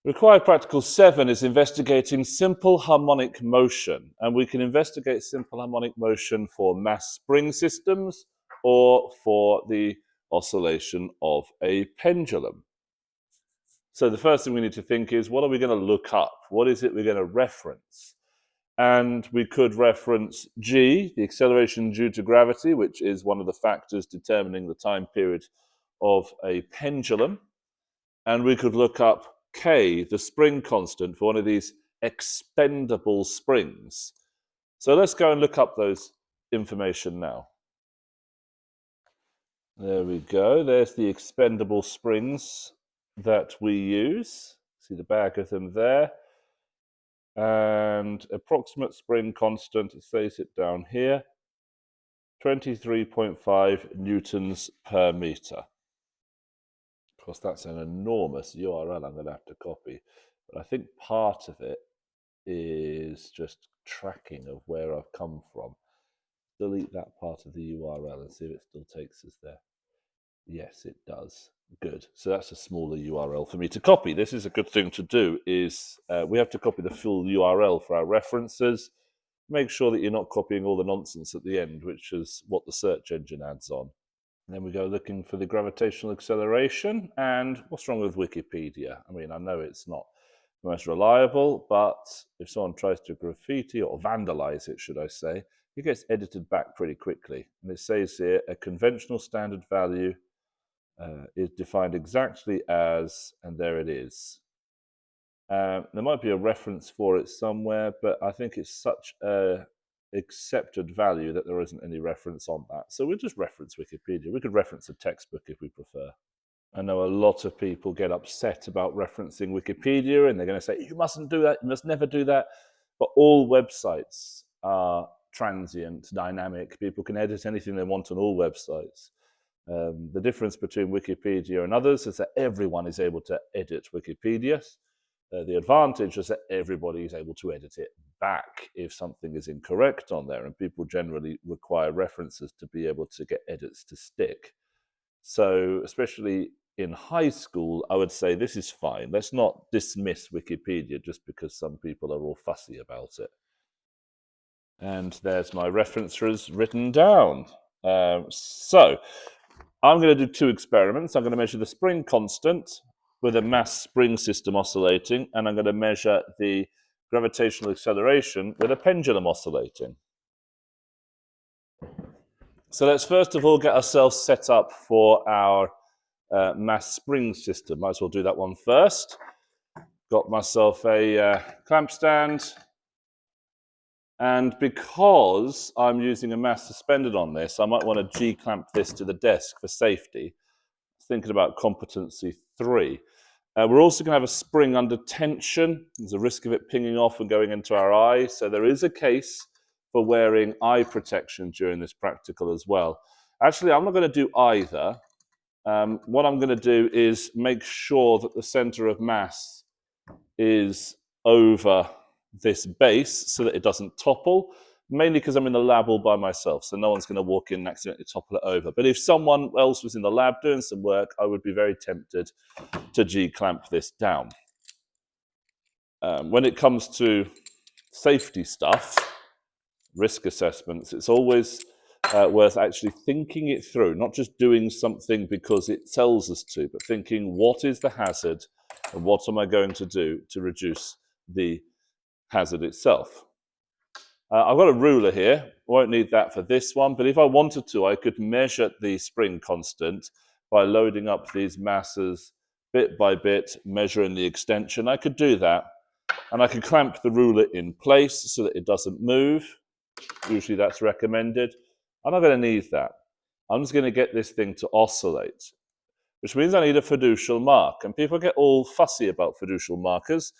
Required practical 7 is investigating simple harmonic motion, and we can investigate simple harmonic motion for mass spring systems or for the oscillation of a pendulum. So the first thing we need to think is, what are we going to look up? What is it we're going to reference? And we could reference g, the acceleration due to gravity, which is one of the factors determining the time period of a pendulum. And we could look up k, the spring constant, for one of these expendable springs. So let's go and look up those information now. There we go. There's the expendable springs that we use. See the bag of them there. And approximate spring constant, it says it down here, 23.5 newtons per meter. Of course, that's an enormous URL I'm going to have to copy, but I think part of it is just tracking of where I've come from. Delete that part of the URL and see if it still takes us there. Yes, it does. Good. So that's a smaller URL for me to copy. This is a good thing to do, is we have to copy the full URL for our references. Make sure that you're not copying all the nonsense at the end, which is what the search engine adds on. And then we go looking for the gravitational acceleration. And what's wrong with Wikipedia? I mean, I know it's not the most reliable, but if someone tries to graffiti or vandalize it, should I say, it gets edited back pretty quickly. And it says here, a conventional standard value is defined exactly as, and there it is. There might be a reference for it somewhere, but I think it's such a accepted value that there isn't any reference on that. So we'll just reference Wikipedia. We could reference a textbook if we prefer. I know a lot of people get upset about referencing Wikipedia, and they're going to say, you mustn't do that, you must never do that. But all websites are transient, dynamic. People can edit anything they want on all websites. The difference between Wikipedia and others is that everyone is able to edit Wikipedia. The advantage is that everybody is able to edit it back if something is incorrect on there, and people generally require references to be able to get edits to stick. So especially in high school, I would say this is fine. Let's not dismiss Wikipedia just because some people are all fussy about it. And there's my references written down. So I'm going to do two experiments. I'm going to measure the spring constant with a mass spring system oscillating, and I'm going to measure the gravitational acceleration with a pendulum oscillating. So let's first of all get ourselves set up for our mass spring system. Might as well do that one first. Got myself a clamp stand. And because I'm using a mass suspended on this, I might want to G-clamp this to the desk for safety. Thinking about competency 3. We're also going to have a spring under tension. There's a risk of it pinging off and going into our eye. So there is a case for wearing eye protection during this practical as well. Actually, I'm not going to do either. What I'm going to do is make sure that the center of mass is over this base so that it doesn't topple, mainly because I'm in the lab all by myself, so no one's going to walk in and accidentally topple it over. But if someone else was in the lab doing some work, I would be very tempted to G-clamp this down. When it comes to safety stuff, risk assessments, it's always worth actually thinking it through, not just doing something because it tells us to, but thinking, what is the hazard and what am I going to do to reduce the hazard itself? I've got a ruler here. Won't need that for this one, but if I wanted to, I could measure the spring constant by loading up these masses bit by bit, measuring the extension. I could do that, and I could clamp the ruler in place so that it doesn't move. Usually that's recommended. I'm not going to need that. I'm just going to get this thing to oscillate, which means I need a fiducial mark. And people get all fussy about fiducial markers.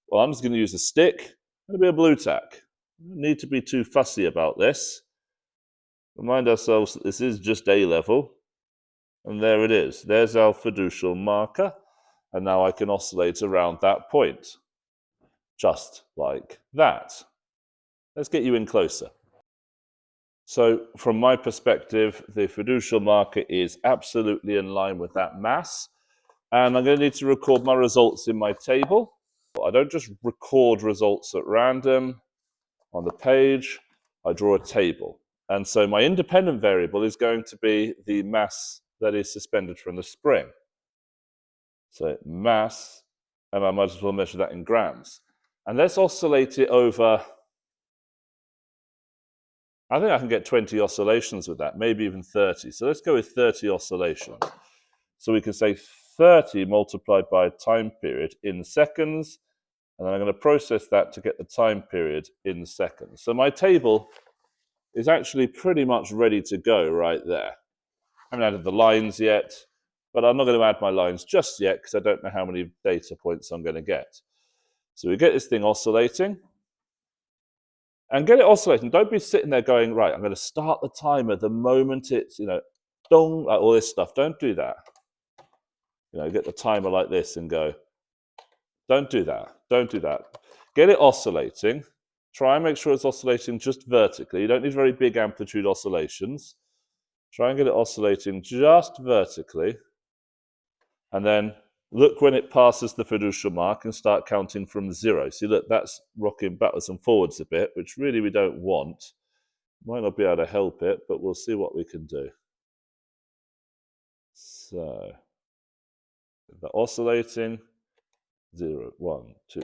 Well, I'm just going to use a stick. It'll be a blue tack. We don't need to be too fussy about this. Remind ourselves that this is just A level. And there it is. There's our fiducial marker. And now I can oscillate around that point. Just like that. Let's get you in closer. So from my perspective, the fiducial marker is absolutely in line with that mass. And I'm going to need to record my results in my table. I don't just record results at random on the page, I draw a table. And so my independent variable is going to be the mass that is suspended from the spring. So mass, and I might as well measure that in grams. And let's oscillate it over, I think I can get 20 oscillations with that, maybe even 30. So let's go with 30 oscillations. So we can say 30 multiplied by time period in seconds, and then I'm going to process that to get the time period in seconds. So my table is actually pretty much ready to go right there. I haven't added the lines yet, but I'm not going to add my lines just yet because I don't know how many data points I'm going to get. So we get this thing oscillating. And get it oscillating. Don't be sitting there going, right, I'm going to start the timer the moment it's, dong, like all this stuff. Don't do that. Get the timer like this and go, don't do that. Don't do that. Get it oscillating. Try and make sure it's oscillating just vertically. You don't need very big amplitude oscillations. Try and get it oscillating just vertically. And then look when it passes the fiducial mark and start counting from 0. See, look, that's rocking backwards and forwards a bit, which really we don't want. Might not be able to help it, but we'll see what we can do. So, the oscillating, 0, 1, 2.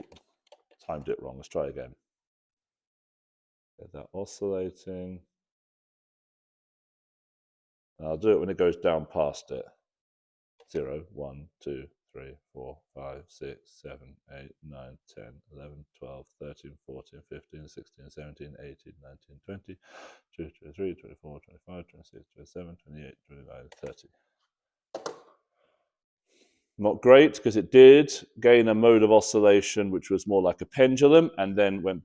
Timed it wrong. Let's try again. Get that oscillating. And I'll do it when it goes down past it. 0, 1, 2, 3, 4, 5, 6, 7, 8, 9, 10, 11, 12, 13, 14, 15, 16, 17, 18, 19, 20, 22, 23, 24, 25, 26, 27, 28, 29, 30. Not great, because it did gain a mode of oscillation which was more like a pendulum and then went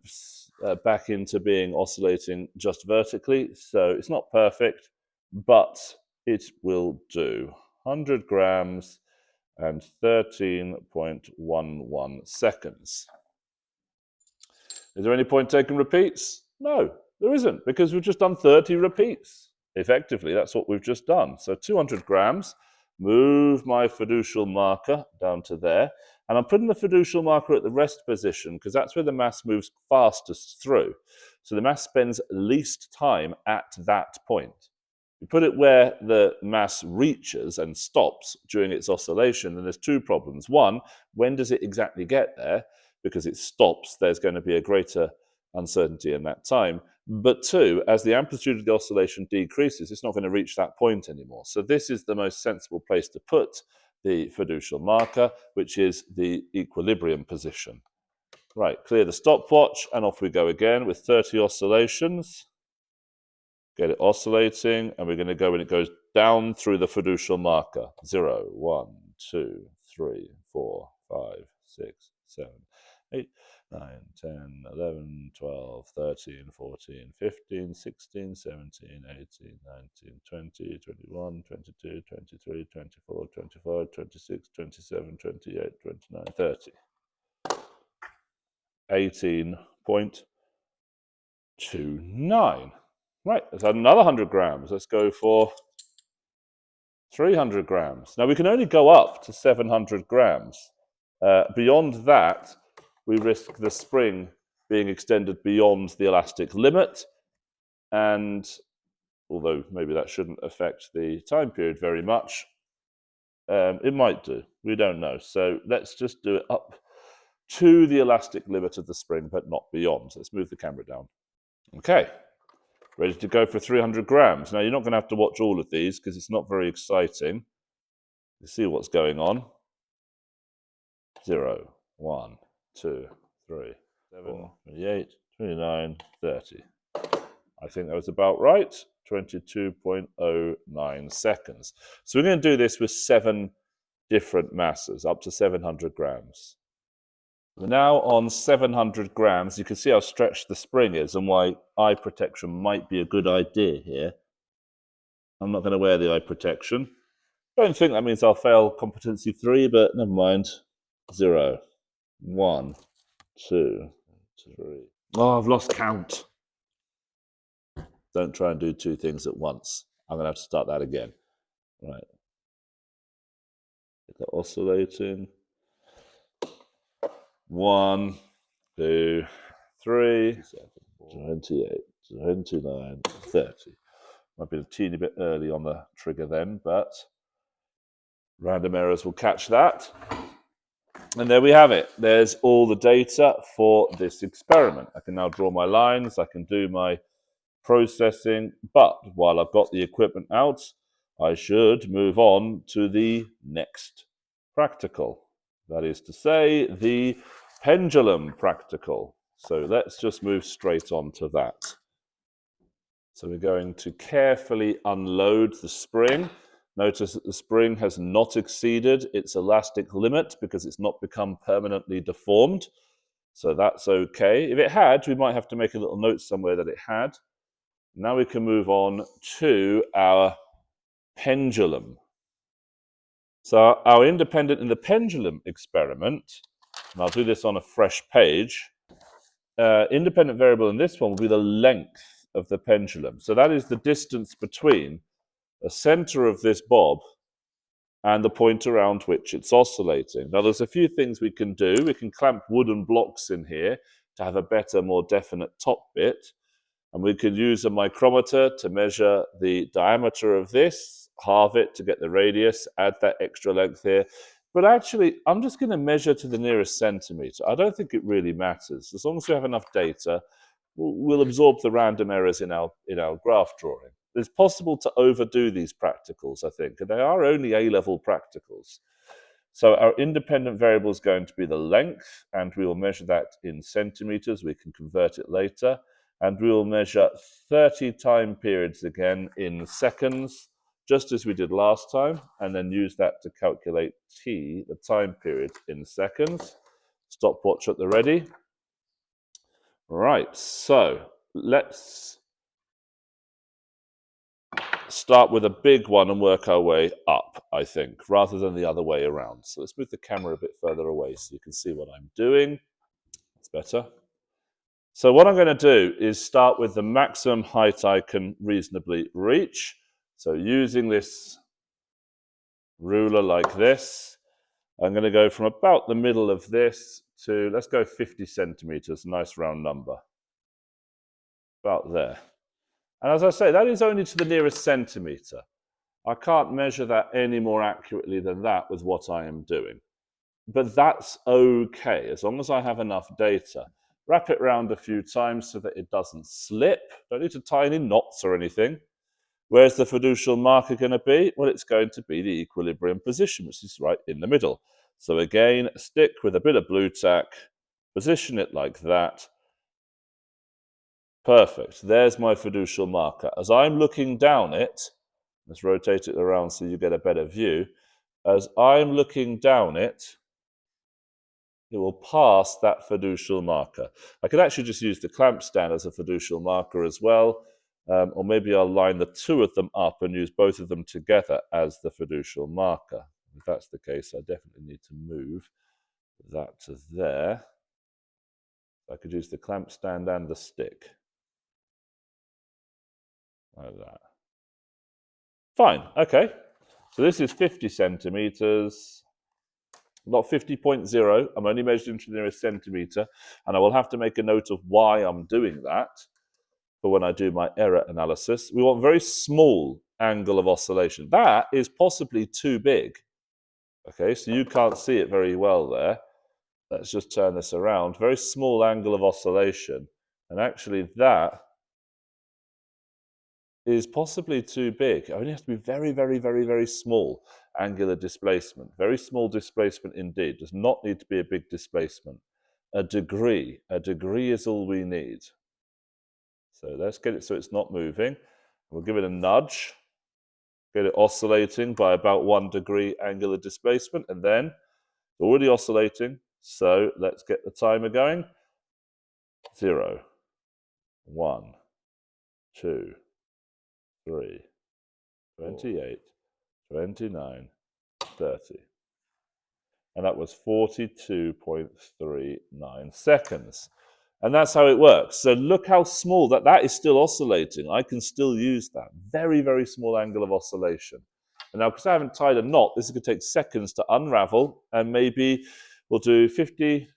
back into being oscillating just vertically. So it's not perfect, but it will do. 100 grams and 13.11 seconds. Is there any point taking repeats? No, there isn't, because we've just done 30 repeats. Effectively, that's what we've just done. So 200 grams, move my fiducial marker down to there, and I'm putting the fiducial marker at the rest position because that's where the mass moves fastest through. So the mass spends least time at that point. You put it where the mass reaches and stops during its oscillation, and there's two problems. One, when does it exactly get there? Because it stops, there's going to be a greater uncertainty in that time. But two, as the amplitude of the oscillation decreases, it's not going to reach that point anymore. So this is the most sensible place to put the fiducial marker, which is the equilibrium position. Right, clear the stopwatch, and off we go again with 30 oscillations. Get it oscillating, and we're going to go when it goes down through the fiducial marker. 0, 1, 2, 3, 4, 5, 6, 7, 8, 9, 10, 11, 12, 13, 14, 15, 16, 17, 18, 19, 20, 21, 22, 23, 24, 25, 26, 27, 28, 29, 30. 18.29. Right, let's add another 100 grams. Let's go for 300 grams. Now, we can only go up to 700 grams. Beyond that, we risk the spring being extended beyond the elastic limit. And although maybe that shouldn't affect the time period very much, it might do. We don't know. So let's just do it up to the elastic limit of the spring, but not beyond. So let's move the camera down. Okay. Ready to go for 300 grams. Now, you're not going to have to watch all of these because it's not very exciting. You see what's going on. 0, 1, 2, 3, 7, 28, 29, 30. I think that was about right. 22.09 seconds. So we're going to do this with 7 different masses, up to 700 grams. We're now on 700 grams. You can see how stretched the spring is and why eye protection might be a good idea here. I'm not going to wear the eye protection. I don't think that means I'll fail competency 3, but never mind. 0, 1, 2, 3. Oh, I've lost count. Don't try and do 2 things at once. I'm going to have to start that again. Right. Get that oscillating. 1, 2, 3, 28, 29, 30. Might be a teeny bit early on the trigger then, but random errors will catch that. And there we have it. There's all the data for this experiment. I can now draw my lines, I can do my processing, but while I've got the equipment out, I should move on to the next practical. That is to say, the pendulum practical. So let's just move straight on to that. So we're going to carefully unload the spring. Notice that the spring has not exceeded its elastic limit because it's not become permanently deformed. So that's okay. If it had, we might have to make a little note somewhere that it had. Now we can move on to our pendulum. So our independent in the pendulum experiment, and I'll do this on a fresh page, independent variable in this one will be the length of the pendulum. So that is the distance between the center of this bob and the point around which it's oscillating. Now there's a few things we can do. We can clamp wooden blocks in here to have a better, more definite top bit. And we could use a micrometer to measure the diameter of this, halve it to get the radius, add that extra length here. But actually, I'm just going to measure to the nearest centimeter. I don't think it really matters. As long as we have enough data, we'll absorb the random errors in our graph drawing. It's possible to overdo these practicals, I think, and they are only A-level practicals. So our independent variable is going to be the length, and we will measure that in centimeters. We can convert it later. And we will measure 30 time periods again in seconds, just as we did last time, and then use that to calculate t, the time period in seconds. Stopwatch at the ready. Right, so let's start with a big one and work our way up, I think, rather than the other way around. So let's move the camera a bit further away so you can see what I'm doing. That's better. So what I'm going to do is start with the maximum height I can reasonably reach. So using this ruler like this, I'm going to go from about the middle of this to, let's go 50 centimeters, nice round number. About there. And as I say, that is only to the nearest centimeter. I can't measure that any more accurately than that with what I am doing. But that's okay, as long as I have enough data. Wrap it around a few times so that it doesn't slip. Don't need to tie any knots or anything. Where's the fiducial marker going to be? Well, it's going to be the equilibrium position, which is right in the middle. So again, stick with a bit of blue tack, position it like that. Perfect. There's my fiducial marker. As I'm looking down it, let's rotate it around so you get a better view. As I'm looking down it, it will pass that fiducial marker. I could actually just use the clamp stand as a fiducial marker as well, or maybe I'll line the two of them up and use both of them together as the fiducial marker. If that's the case, I definitely need to move that to there. I could use the clamp stand and the stick. Like that. Fine, okay. So this is 50 centimeters. Not 50.0, I'm only measuring to the nearest centimeter, and I will have to make a note of why I'm doing that for when I do my error analysis. We want very small angle of oscillation. That is possibly too big. Okay, so you can't see it very well there. Let's just turn this around. Very small angle of oscillation, and actually that is possibly too big. It only has to be very, very, very, very small angular displacement. Very small displacement indeed. Does not need to be a big displacement. A degree is all we need. So let's get it so it's not moving. We'll give it a nudge. Get it oscillating by about 1 degree angular displacement, and then it's already oscillating. So let's get the timer going. 0, 1, 2, 3, 28, 29, 30. And that was 42.39 seconds. And that's how it works. So look how small that is still oscillating. I can still use that. Very, very small angle of oscillation. And now, because I haven't tied a knot, this is going to take seconds to unravel. And maybe we'll do 50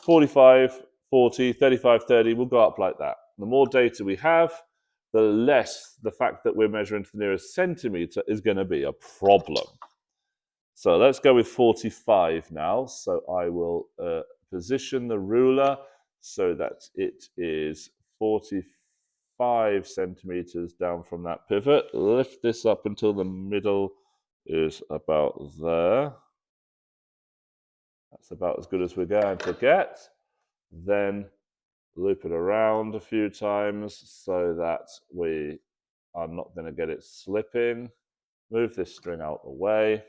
45, 40, 35, 30 will go up like that. The more data we have, the less the fact that we're measuring to the nearest centimetre is going to be a problem. So let's go with 45 now. So I will position the ruler so that it is 45 centimetres down from that pivot. Lift this up until the middle is about there. That's about as good as we're going to get. Then loop it around a few times so that we are not going to get it slipping. Move this string out the way.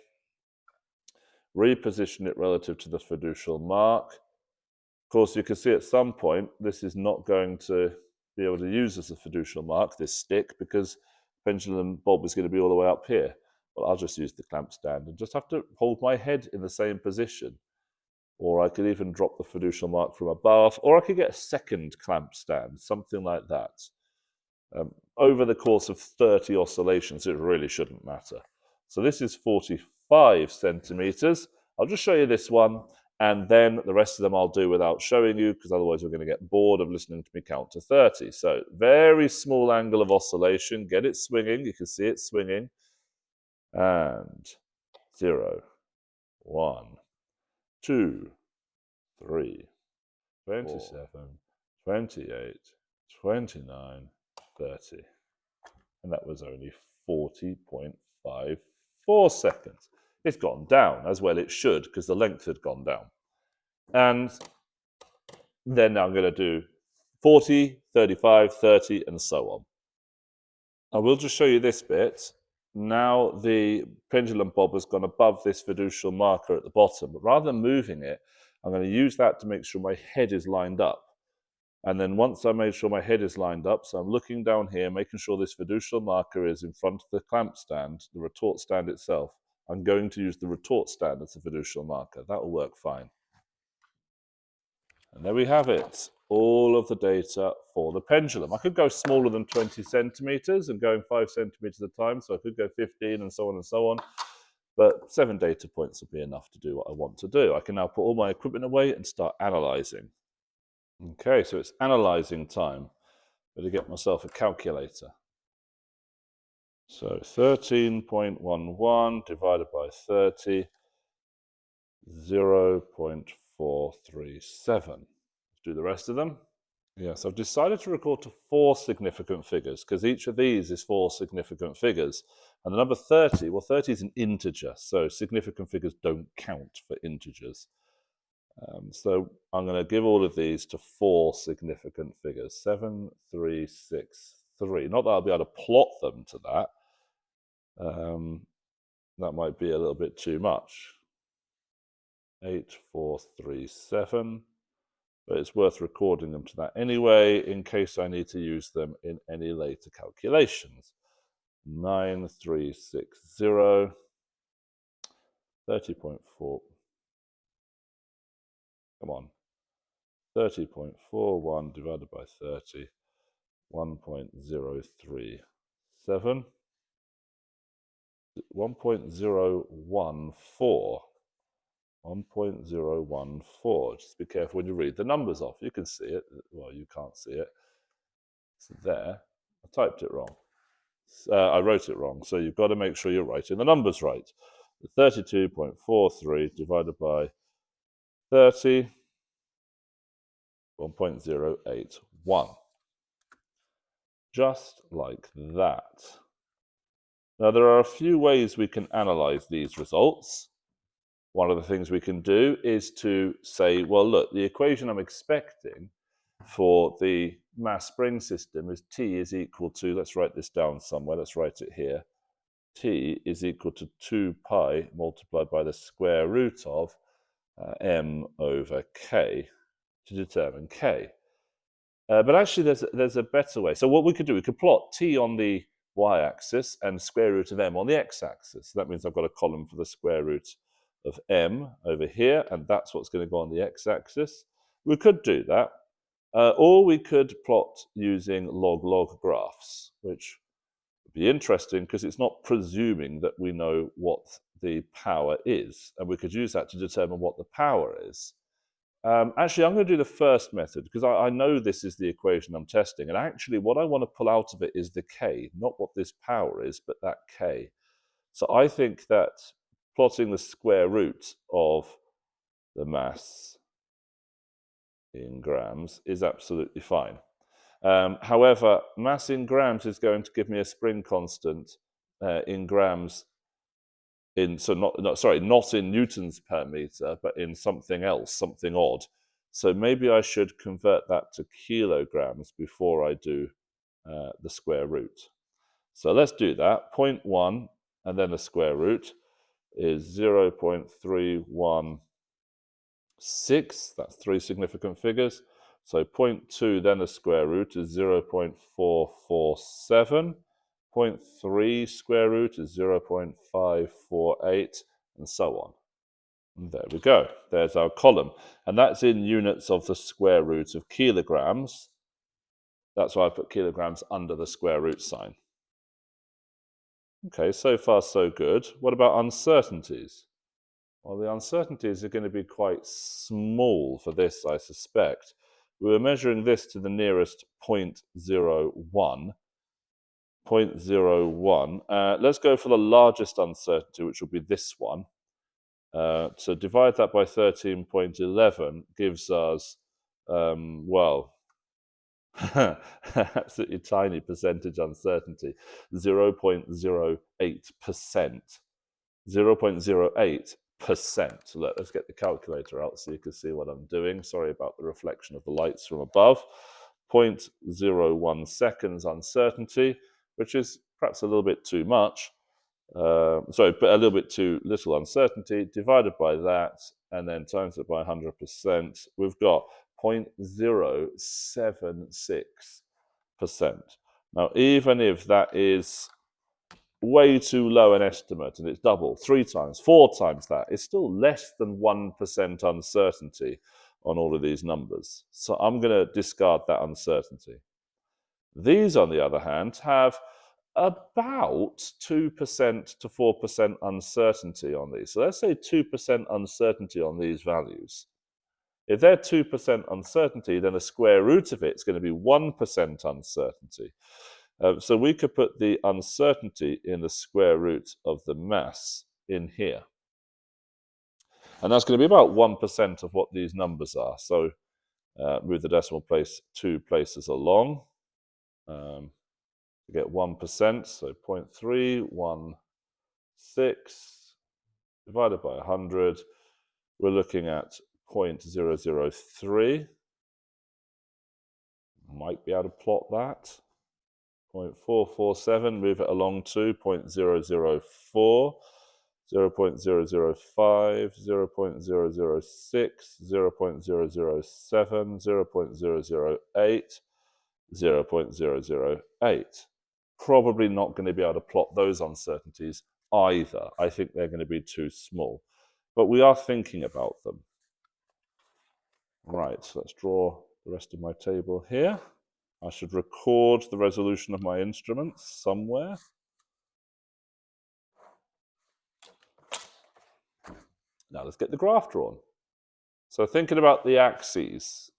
Reposition it relative to the fiducial mark. Of course, you can see at some point this is not going to be able to use as a fiducial mark, this stick, because pendulum bob is going to be all the way up here. Well, I'll just use the clamp stand and just have to hold my head in the same position. Or I could even drop the fiducial mark from above, or I could get a second clamp stand, something like that. Over the course of 30 oscillations, it really shouldn't matter. So this is 45 centimetres. I'll just show you this one, and then the rest of them I'll do without showing you, because otherwise we're going to get bored of listening to me count to 30. So very small angle of oscillation. Get it swinging. You can see it swinging. And 0, 1, 2, 3, 27, 28, 29, 30. And that was only 40.54 seconds. It's gone down, as well it should, because the length had gone down. And then I'm going to do 40, 35, 30, and so on. I will just show you this bit. Now the pendulum bob has gone above this fiducial marker at the bottom, but rather than moving it, I'm going to use that to make sure my head is lined up. And then once I made sure my head is lined up, so I'm looking down here, making sure this fiducial marker is in front of the clamp stand, the retort stand itself, I'm going to use the retort stand as a fiducial marker. That will work fine. And there we have it, all of the data for the pendulum. I could go smaller than 20 centimetres and going 5 centimetres at a time, so I could go 15 and so on and so on. But 7 data points will be enough to do what I want to do. I can now put all my equipment away and start analysing. Okay, so it's analysing time. Better get myself a calculator. So 13.11 divided by 30, 0.437. Let's do the rest of them. Yes, I've decided to record to 4 significant figures because each of these is 4 significant figures. And the number 30, well, 30 is an integer, so significant figures don't count for integers. So I'm going to give all of these to 4 significant figures, 7, 3, 6, 3. Not that I'll be able to plot them to that. That might be a little bit too much. 8, 4, 3, 7. But it's worth recording them to that anyway, in case I need to use them in any later calculations. 9, 3, 6, 0. 30.4. Come on. 30.41 divided by 30. 1.037. 1.014. 1.014. Just be careful when you read the numbers off. You can see it. Well, you can't see it. It's there. I typed it wrong. I wrote it wrong. So you've got to make sure you're writing the numbers right. 32.43 divided by 30. 1.081. Just like that. Now, there are a few ways we can analyze these results. One of the things we can do is to say, well, look, the equation I'm expecting for the mass spring system is T is equal to, let's write this down somewhere, let's write it here. T is equal to 2 pi multiplied by the square root of m over k to determine k. But actually, there's a better way. So what we could do, we could plot T on the y-axis and square root of m on the x-axis. So that means I've got a column for the square root of m over here, and that's what's going to go on the x-axis. We could do that, or we could plot using log-log graphs, which would be interesting because it's not presuming that we know what the power is, and we could use that to determine what the power is. Actually, I'm going to do the first method because I know this is the equation I'm testing. And actually, what I want to pull out of it is the k, not what this power is, but that k. So I think that plotting the square root of the mass in grams is absolutely fine. However, mass in grams is going to give me a spring constant in grams not in newtons per meter, but in something else, something odd. So maybe I should convert that to kilograms before I do the square root. So let's do that. 0.1 and then the square root is 0.316. That's three significant figures. So 0.2 then the square root is 0.447. 0.3 square root is 0.548, and so on. And there we go. There's our column. And that's in units of the square root of kilograms. That's why I put kilograms under the square root sign. Okay, so far so good. What about uncertainties? Well, the uncertainties are going to be quite small for this, I suspect. We were measuring this to the nearest 0.01. 0.01. Let's go for the largest uncertainty, which will be this one. So divide that by 13.11 gives us, well, absolutely tiny percentage uncertainty, 0.08%. 0.08%. So let's get the calculator out so you can see what I'm doing. Sorry about the reflection of the lights from above. 0.01 seconds uncertainty, which is perhaps a little bit too much. But a little bit too little uncertainty, divided by that, and then times it by 100%, we've got 0.076%. Now, even if that is way too low an estimate, and it's double, 3 times, 4 times that, it's still less than 1% uncertainty on all of these numbers. So I'm going to discard that uncertainty. These, on the other hand, have about 2% to 4% uncertainty on these. So let's say 2% uncertainty on these values. If they're 2% uncertainty, then a square root of it is going to be 1% uncertainty. So we could put the uncertainty in the square root of the mass in here. And that's going to be about 1% of what these numbers are. So move the decimal place 2 places along. To get 1%, so 0.316 divided by 100, we're looking at 0.003. Might be able to plot that. 0.447, move it along to 0.004, 0.005, 0.006, 0.007, 0.008, 0.008. Probably not going to be able to plot those uncertainties either. I think they're going to be too small. But we are thinking about them. Right, so let's draw the rest of my table here. I should record the resolution of my instruments somewhere. Now let's get the graph drawn. So thinking about the axes,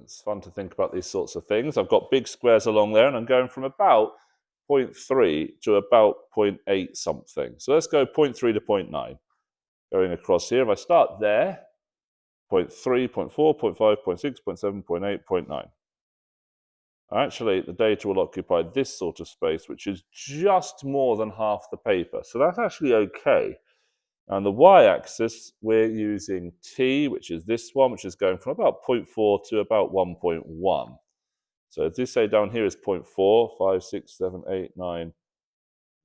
it's fun to think about these sorts of things. I've got big squares along there, and I'm going from about 0.3 to about 0.8 something. So let's go 0.3 to 0.9. Going across here, if I start there, 0.3, 0.4, 0.5, 0.6, 0.7, 0.8, 0.9. Actually, the data will occupy this sort of space, which is just more than half the paper. So that's actually okay. And the y-axis, we're using t, which is this one, which is going from about 0.4 to about 1.1. So if this say down here is 0.4, 5, 6, 7, 8, 9,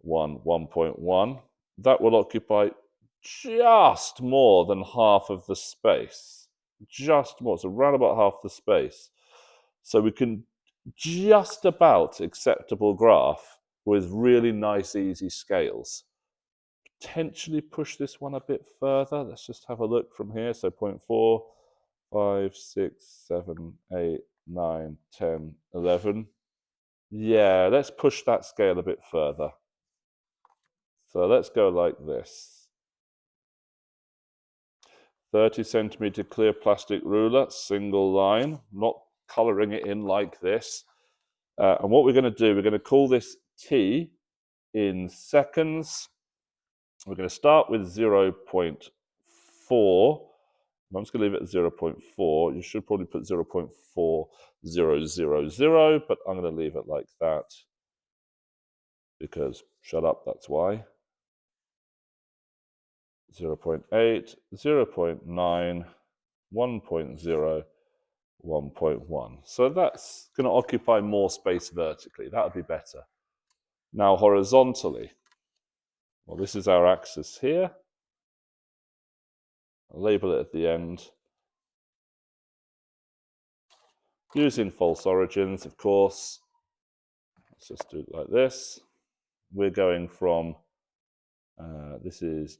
1, 1.1, that will occupy just more than half of the space. Just more, so around about half the space. So we can just about acceptable graph with really nice, easy scales. Potentially push this one a bit further. Let's just have a look from here. So 0.4, 5, 6, 7, 8, 9, 10, 11. Yeah, let's push that scale a bit further. So let's go like this. 30 centimeter clear plastic ruler, single line, not coloring it in like this. And what we're going to do, we're going to call this T in seconds. We're going to start with 0.4. I'm just going to leave it at 0.4. You should probably put 0.4000, but I'm going to leave it like that because, shut up, that's why. 0.8, 0.9, 1.0, 1.1. So that's going to occupy more space vertically. That would be better. Now horizontally, well, this is our axis here. I'll label it at the end. Using false origins, of course. Let's just do it like this. We're going from, this is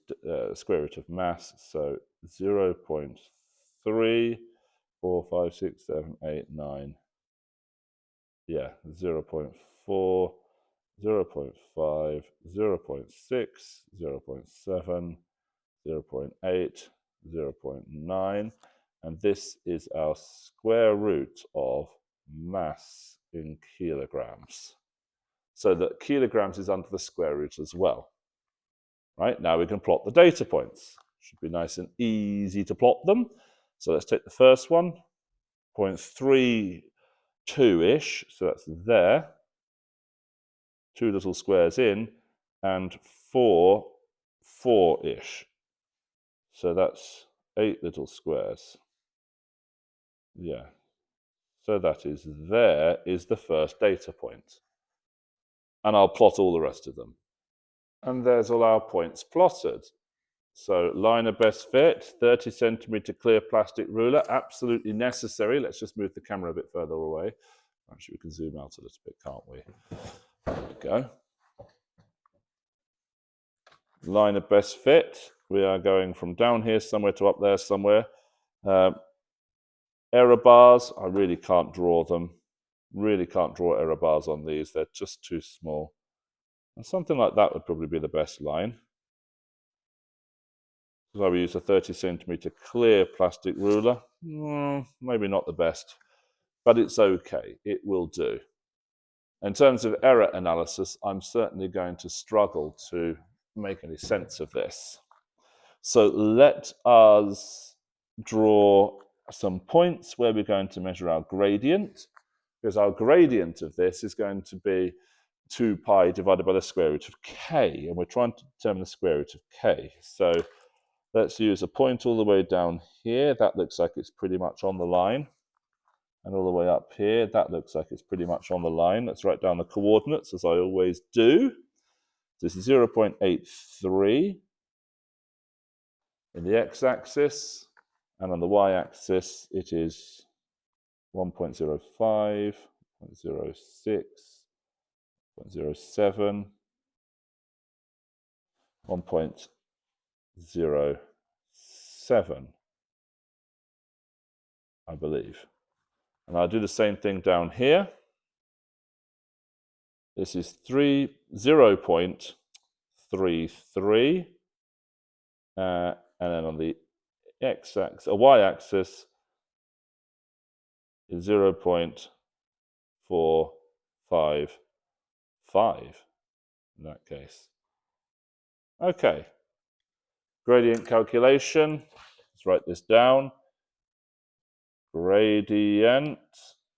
square root of mass, so 0.3, 4, 5, 6, 7, 8, 9. Yeah, 0.4, 0.5, 0.6, 0.7, 0.8, 0.9. And this is our square root of mass in kilograms. So that kilograms is under the square root as well. Right, now we can plot the data points. Should be nice and easy to plot them. So let's take the first one, 0.32-ish, so that's there. 2 little squares in, and 4-ish. So that's 8 little squares. Yeah. So that is there is the first data point. And I'll plot all the rest of them. And there's all our points plotted. So line of best fit, 30 centimeter clear plastic ruler, absolutely necessary. Let's just move the camera a bit further away. Actually, we can zoom out a little bit, can't we? There we go. Line of best fit. We are going from down here somewhere to up there somewhere. Error bars, I really can't draw them. Really can't draw error bars on these. They're just too small. And something like that would probably be the best line. So we use a 30 centimeter clear plastic ruler. Maybe not the best, but it's okay. It will do. In terms of error analysis, I'm certainly going to struggle to make any sense of this. So let us draw some points where we're going to measure our gradient, because our gradient of this is going to be 2 pi divided by the square root of k, and we're trying to determine the square root of k. So let's use a point all the way down here. That looks like it's pretty much on the line. And all the way up here, that looks like it's pretty much on the line. Let's write down the coordinates, as I always do. This is 0.83 in the x-axis, and on the y-axis it is 1.05, 0.06, 0.07, 1.07, I believe. And I'll do the same thing down here. This is 0.33, and then on the x-axis, y-axis is 0.455 in that case. Okay, gradient calculation. Let's write this down. Gradient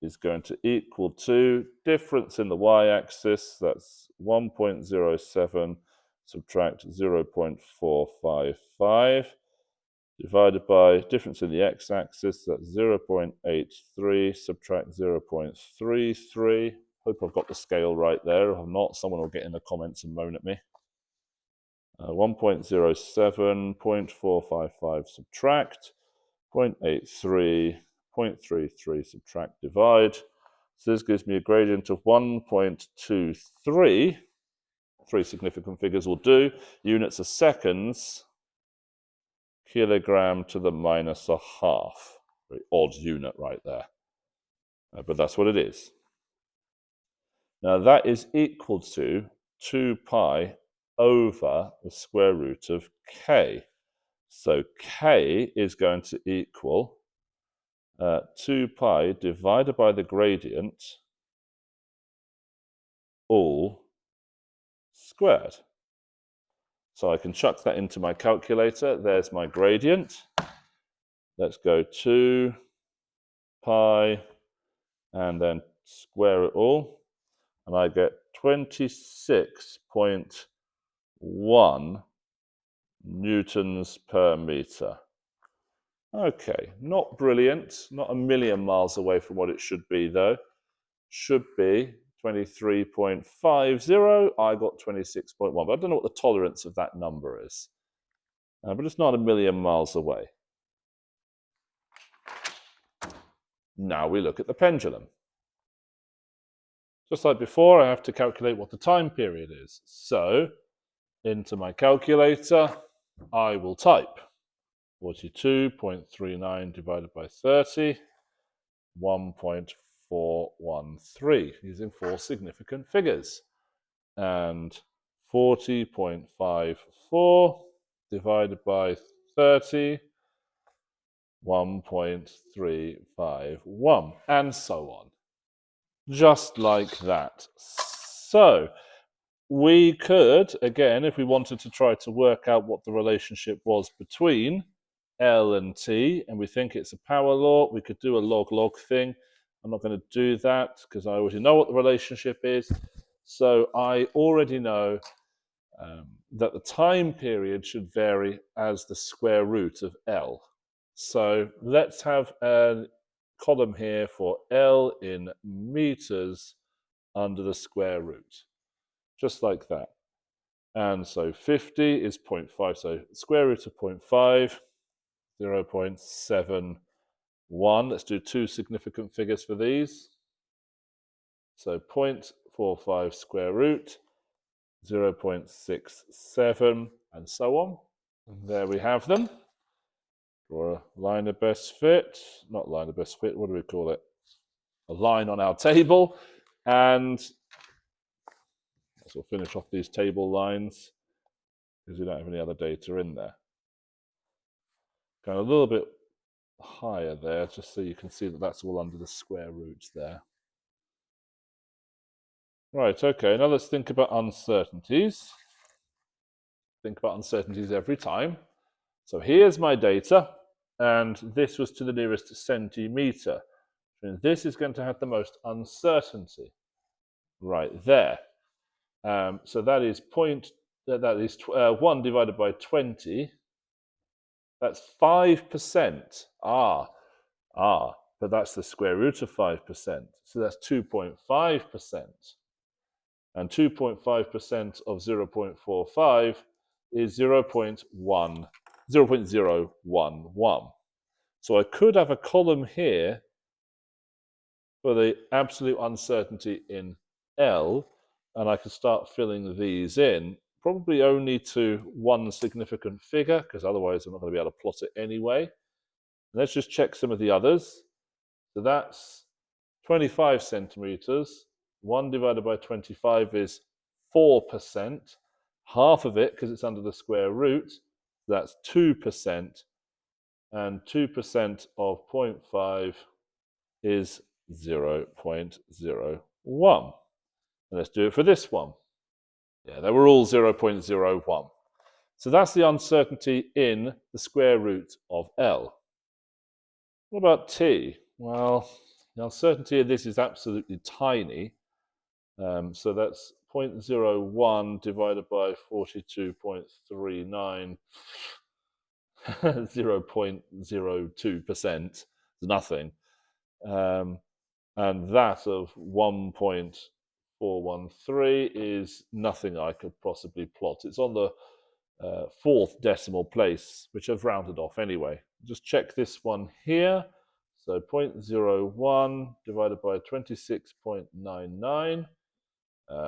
is going to equal to difference in the y-axis, that's 1.07 subtract 0.455, divided by difference in the x-axis, that's 0.83 subtract 0.33. Hope I've got the scale right there. If not, someone will get in the comments and moan at me. 1.07, 0.455 subtract, 0.83, 0.33 subtract divide. So this gives me a gradient of 1.23. 3 significant figures will do. Units are seconds. Kilogram to the minus a half. Very odd unit right there. But that's what it is. Now that is equal to 2 pi over the square root of k. So k is going to equal 2 pi divided by the gradient all squared. So I can chuck that into my calculator. There's my gradient. Let's go 2 pi and then square it all. And I get 26.1 newtons per meter. Okay, not brilliant, not a million miles away from what it should be though. Should be 23.50. I got 26.1, but I don't know what the tolerance of that number is. But it's not a million miles away. Now we look at the pendulum. Just like before, I have to calculate what the time period is. So, into my calculator, I will type 42.39 divided by 30, 1.413, using 4 significant figures. And 40.54 divided by 30, 1.351, and so on. Just like that. So, we could, again, if we wanted to try to work out what the relationship was between L and T, and we think it's a power law, we could do a log-log thing. I'm not going to do that because I already know what the relationship is. So I already know that the time period should vary as the square root of L. So let's have a column here for L in meters under the square root. Just like that. And so 50 is 0.5. So square root of 0.5, 0.71. Let's do 2 significant figures for these. So 0.45 square root, 0.67, and so on. And there we have them. Draw a line of best fit. Not line of best fit, what do we call it? A line on our table. And so we'll finish off these table lines because we don't have any other data in there. Going a little bit higher there, just so you can see that that's all under the square root there. Right, okay, now let's think about uncertainties. Think about uncertainties every time. So here's my data, and this was to the nearest centimeter. And this is going to have the most uncertainty right there. So that is 1 divided by 20. That's 5%. But that's the square root of 5%. So that's 2.5%. And 2.5% of 0.45 is 0.011. So I could have a column here for the absolute uncertainty in L, and I could start filling these in, probably only to 1 significant figure, because otherwise I'm not going to be able to plot it anyway. Let's just check some of the others. So that's 25 centimeters. 1 divided by 25 is 4%. Half of it, because it's under the square root, that's 2%. And 2% of 0.5 is 0.01. And let's do it for this one. Yeah, they were all 0.01. So that's the uncertainty in the square root of L. What about T? Well, the uncertainty of this is absolutely tiny. So that's 0.01 divided by 42.39, 0.02%, is nothing. And that of 1.413 is nothing I could possibly plot. It's on the 4th decimal place, which I've rounded off anyway. Just check this one here. So 0.01 divided by 26.99.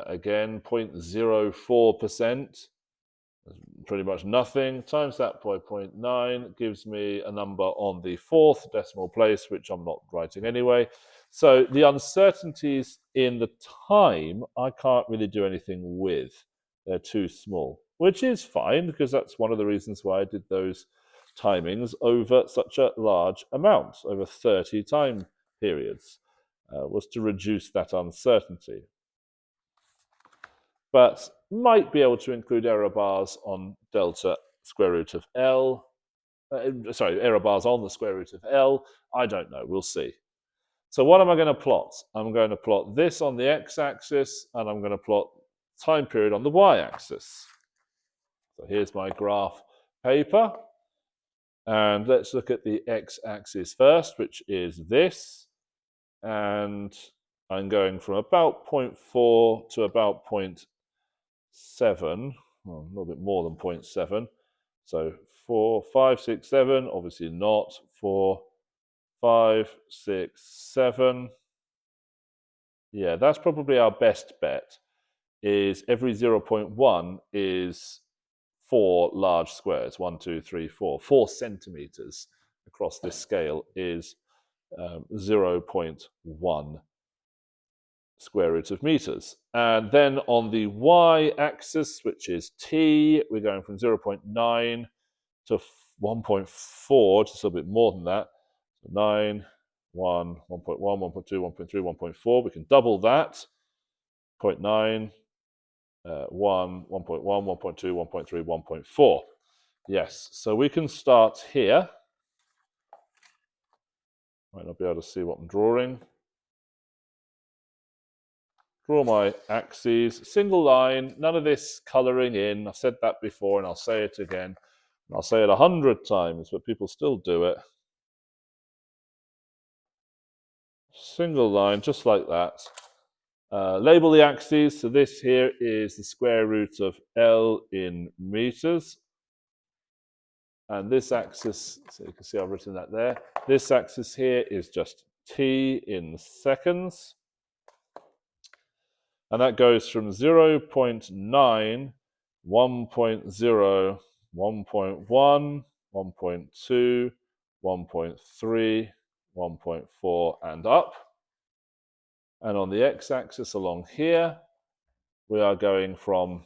Again, 0.04%. Pretty much nothing. Times that by 0.9 gives me a number on the 4th decimal place, which I'm not writing anyway. So the uncertainties in the time, I can't really do anything with. They're too small, which is fine, because that's one of the reasons why I did those timings over such a large amount, over 30 time periods, was to reduce that uncertainty. But might be able to include error bars on delta square root of L. Error bars on the square root of L. I don't know. We'll see. So what am I going to plot? I'm going to plot this on the x-axis, and I'm going to plot time period on the y-axis. So here's my graph paper. And let's look at the x-axis first, which is this. And I'm going from about 0.4 to about 0.7, well, a little bit more than 0.7. So 4, 5, 6, 7, obviously not. 4, 5, 6, 7. Yeah, that's probably our best bet, is every 0.1 is 4 large squares, 1, 2, 3, 4. 4 centimeters across this scale is 0.1 square root of meters. And then on the y-axis, which is t, we're going from 0.9 to 1.4, just a little bit more than that. So 9, 1, 1.1, 1.2, 1.3, 1.4. We can double that. 0.9, 1, 1.1, 1.2, 1.3, 1.4. Yes, so we can start here. Might not be able to see what I'm drawing. Draw my axes, single line, none of this colouring in. I've said that before and I'll say it again. And I'll say it 100 times, but people still do it. Single line, just like that. Label the axes. So this here is the square root of L in meters. And this axis, so you can see I've written that there. This axis here is just t in seconds. And that goes from 0.9, 1.0, 1.1, 1.2, 1.3, 1.4, and up. And on the x-axis along here, we are going from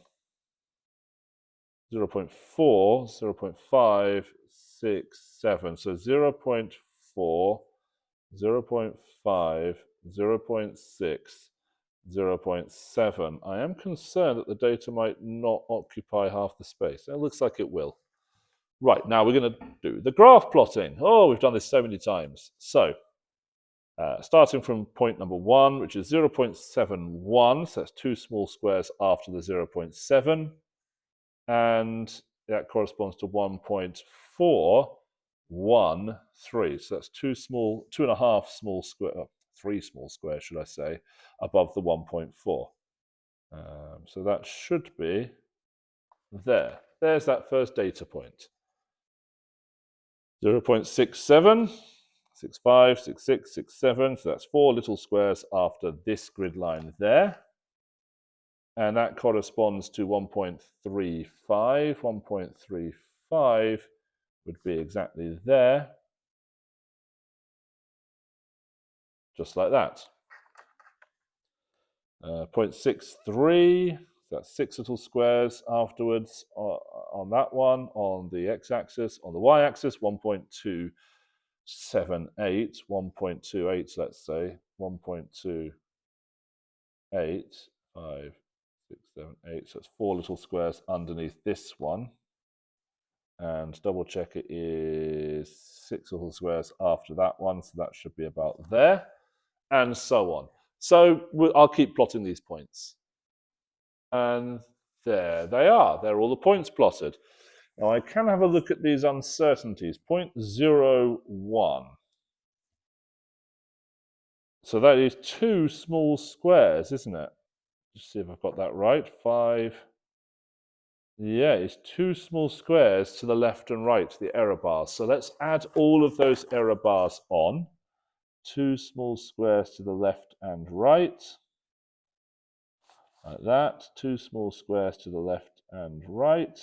0.4, 0.5, 6, 7. So 0.4, 0.5, 0.6, 0.7. I am concerned that the data might not occupy half the space. It looks like it will. Right, now we're going to do the graph plotting. Oh, we've done this so many times. So, starting from point number 1, which is 0.71, so that's 2 small squares after the 0.7, and that corresponds to 1.413. So that's 2.5 small square, 3 small squares, should I say, above the 1.4. So that should be there. There's that first data point. 0.67, 65, 66, 67. So that's 4 little squares after this grid line there. And that corresponds to 1.35. 1.35 would be exactly there. Just like that. 0.63, that's 6 little squares afterwards on that one, on the x-axis. On the y-axis, 1.278, 1.28, let's say, 1.28, 5, 6, 7, 8. So it's 4 little squares underneath this one. And double check it is 6 little squares after that one, so that should be about there, and so on. So I'll keep plotting these points. And there they are. They're all the points plotted. Now I can have a look at these uncertainties. 0.01. So that is 2 small squares, isn't it? Just see if I've got that right. 5. Yeah, it's 2 small squares to the left and right, the error bars. So let's add all of those error bars on. 2 small squares to the left and right. Like that. 2 small squares to the left and right.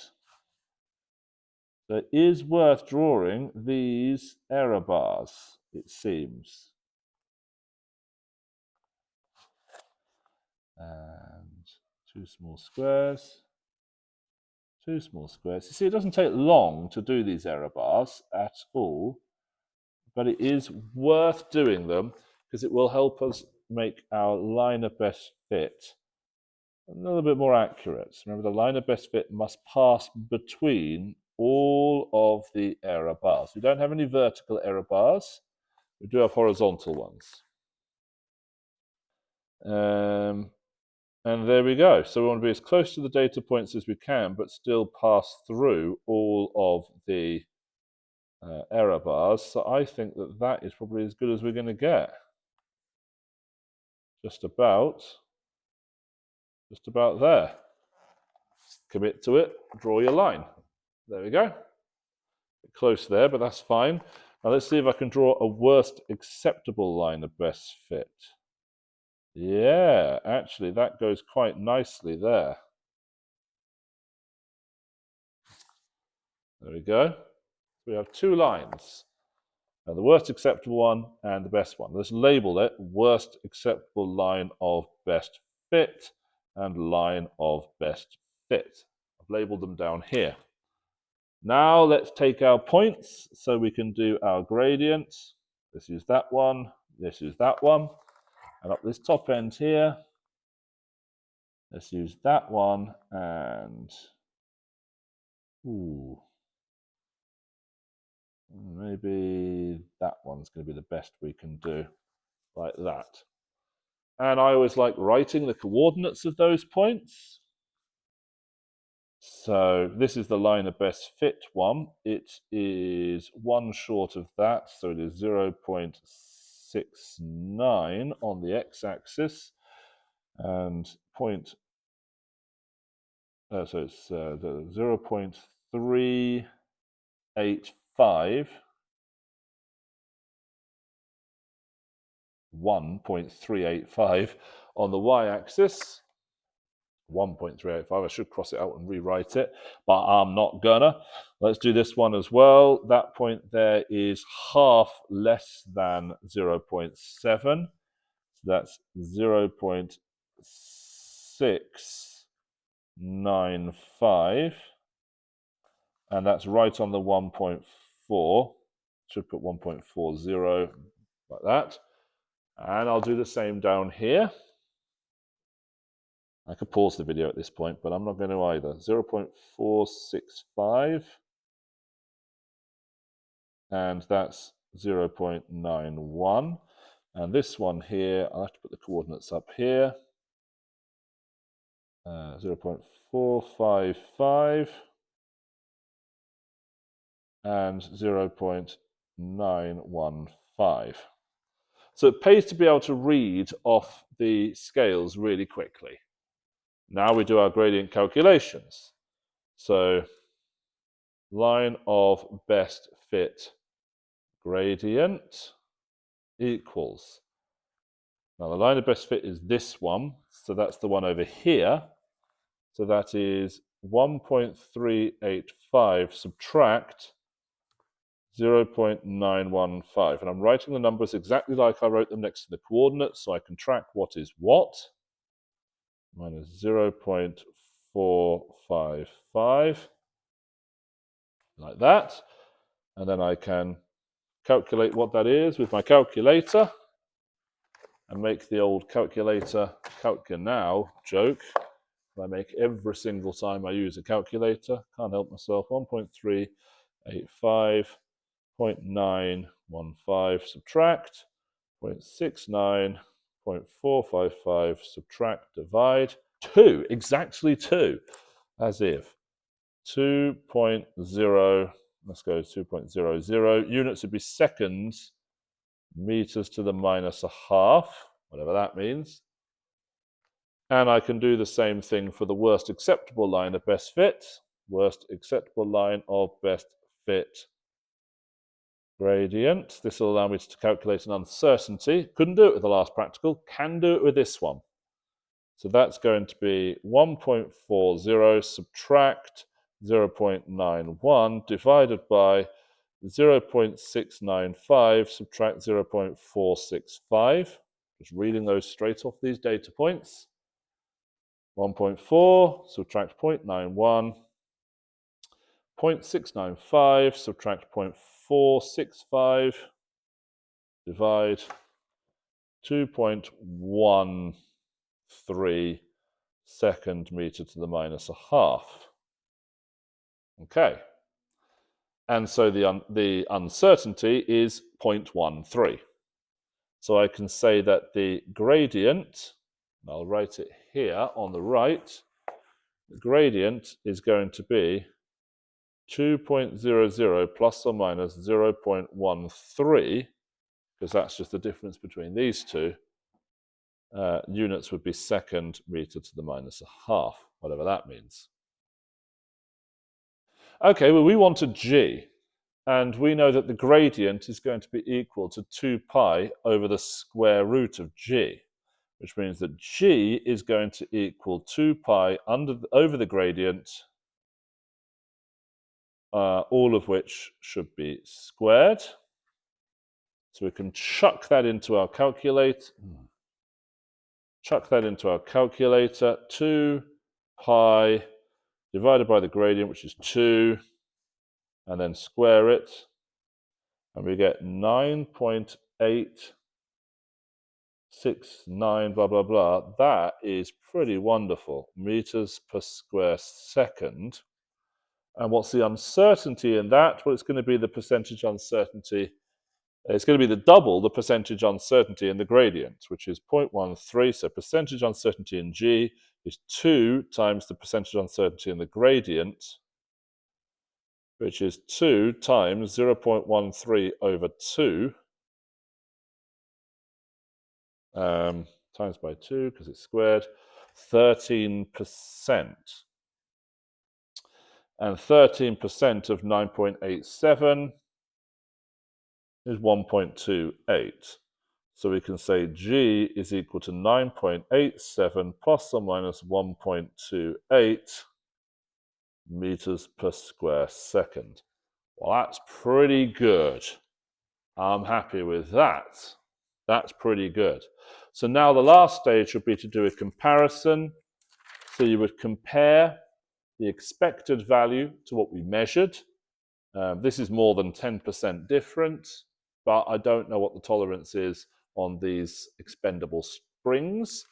So it is worth drawing these error bars, it seems. And 2 small squares. 2 small squares. You see, it doesn't take long to do these error bars at all, but it is worth doing them because it will help us make our line of best fit a little bit more accurate. Remember, the line of best fit must pass between all of the error bars. We don't have any vertical error bars. We do have horizontal ones. And there we go. So we want to be as close to the data points as we can, but still pass through all of the error bars. So I think that that is probably as good as we're going to get. Just about there. Commit to it, draw your line. There we go. Close there, but that's fine. Now let's see if I can draw a worst acceptable line of best fit. Yeah, actually that goes quite nicely there. There we go. We have 2 lines. Now the worst acceptable one and the best one. Let's label it worst acceptable line of best fit and line of best fit. I've labeled them down here. Now let's take our points so we can do our gradient. Let's use that one, let's use that one. And up this top end here, let's use that one and maybe that one's going to be the best we can do, like that. And I always like writing the coordinates of those points. So this is the line of best fit one. It is 1 short of that, so it is 0.69 on the x-axis, and so it's 0.385, 1.385 on the y-axis. 1.385. I should cross it out and rewrite it, but I'm not gonna. Let's do this one as well. That point there is half less than 0.7. So that's 0.695. And that's right on the 1.4. Should put 1.40 like that. And I'll do the same down here. I could pause the video at this point, but I'm not going to either. 0.465, and that's 0.91. And this one here, I'll have to put the coordinates up here. 0.455 and 0.915. So it pays to be able to read off the scales really quickly. Now we do our gradient calculations. So line of best fit gradient equals. Now the line of best fit is this one, so that's the one over here. So that is 1.385 subtract 0.915. And I'm writing the numbers exactly like I wrote them next to the coordinates, so I can track what is what. Minus 0.455, like that. And then I can calculate what that is with my calculator and make the old calculator calca now joke that I make every single time I use a calculator. Can't help myself. 1.385, 0.915 subtract 0.69, 0.455 subtract divide 2, exactly 2, as if 2.0, let's go 2.00, units would be seconds, meters to the minus a half, whatever that means. And I can do the same thing for the worst acceptable line of best fit, worst acceptable line of best fit gradient. This will allow me to calculate an uncertainty. Couldn't do it with the last practical, can do it with this one. So that's going to be 1.40 subtract 0.91 divided by 0.695 subtract 0.465. Just reading those straight off these data points. 1.4 subtract 0.91 0.695, subtract 0.465, divide 2.13 second meter to the minus a half. Okay. And so the uncertainty is 0.13. So I can say that the gradient, I'll write it here on the right, the gradient is going to be 2.00 plus or minus 0.13, because that's just the difference between these two. Units would be second meter to the minus a half, whatever that means. Okay, well, we want a g, and we know that the gradient is going to be equal to 2 pi over the square root of g, which means that g is going to equal 2 pi over the gradient, all of which should be squared. So we can chuck that into our calculator. 2 pi divided by the gradient, which is 2, and then square it, and we get 9.869 blah blah blah. That is pretty wonderful, meters per square second. And what's the uncertainty in that? Well, it's going to be the percentage uncertainty. It's going to be the double the percentage uncertainty in the gradient, which is 0.13. So percentage uncertainty in G is 2 times the percentage uncertainty in the gradient, which is 2 times 0.13 over 2, times by 2, because it's squared, 13%. And 13% of 9.87 is 1.28. So we can say G is equal to 9.87 plus or minus 1.28 meters per square second. Well, that's pretty good. I'm happy with that. That's pretty good. So now the last stage would be to do a comparison. So you would compare the expected value to what we measured. This is more than 10% different, but I don't know what the tolerance is on these expendable springs.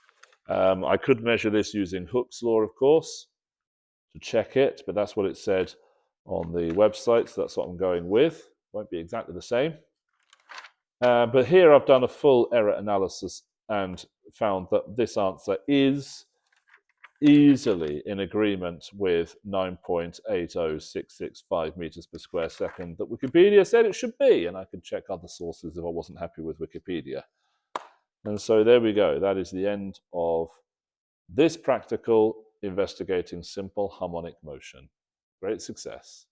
I could measure this using Hooke's law, of course, to check it, but that's what it said on the website, so that's what I'm going with. Won't be exactly the same. But here I've done a full error analysis and found that this answer is easily in agreement with 9.80665 meters per square second that Wikipedia said it should be, and I could check other sources if I wasn't happy with Wikipedia. And so there we go. That is the end of this practical investigating simple harmonic motion. Great success.